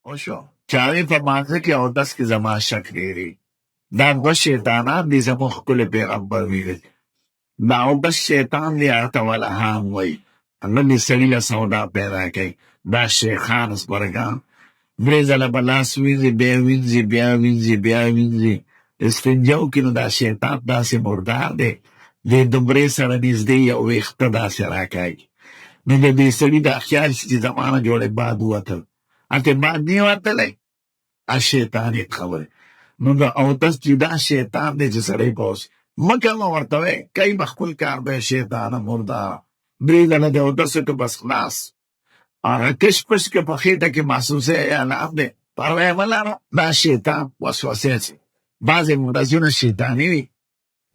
وشو چاوی په مانځه کې اودس کې زما شک ډېرې دا دوه شیطانان دي زموږ ښکلی پیغمبر ویلي دا اودس شیطان دی هغه ته ولهام وایي هغه دې سړي له سودا پیدا کوي دا شیخان سپرګان درې ځله به لاس وینځي بیا وینځي بیا وینځي بیا وینځي استنجا وکړي نو دا شیطان داسې مردار دی دې دومرې سره نږدې یو ویښته داسې راکاږي نو د دې سړي دا خیال شي چې زما نه جوړې باد ووتل هلته باد نه وتلی شیطانې خبرې نو د اودس چې دا شیطان دی چې سړی پوس مکه مه ورته وایي کوي به خپل کار دی شیطانه مرداره درې ځله د اودس وکړه بس خلاص هغه کش پش که په خېټه کې محسوسه اعلان دی پروا یې مه لره دا شیطان وسوسې شي بعضې مرضونه شیطاني وي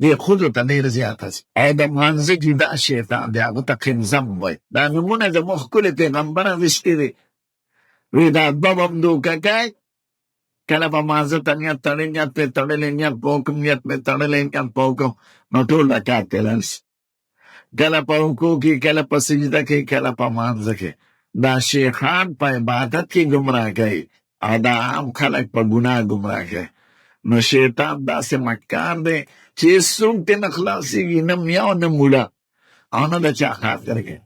دې ښځو ته ډېره زیاته شي او د مانځه کې دا شیطان دی هغه ته قنزم وایي دا نومونه زموږ ښکلي پیغمبر اخیستي دي وی دا دوه به هم دوکه کوي کله به مانځه ته نیت تړي نیت پرې تړلی نیت په وکړم نیت پرې تړلی نیت په وکړم نو ټول رکعت تلل شي کله په رکوع کې کله په سجده کې کله په مانځه کې دا شیخان په عبادت کې ګمراه کوي او دا عام خلک په ګناه ګمراه کوي نو شیطان داسې مکار دی چې څوک ترې نه خلاصېږي نه میا او نه موړه او نه د چا خاطر کوي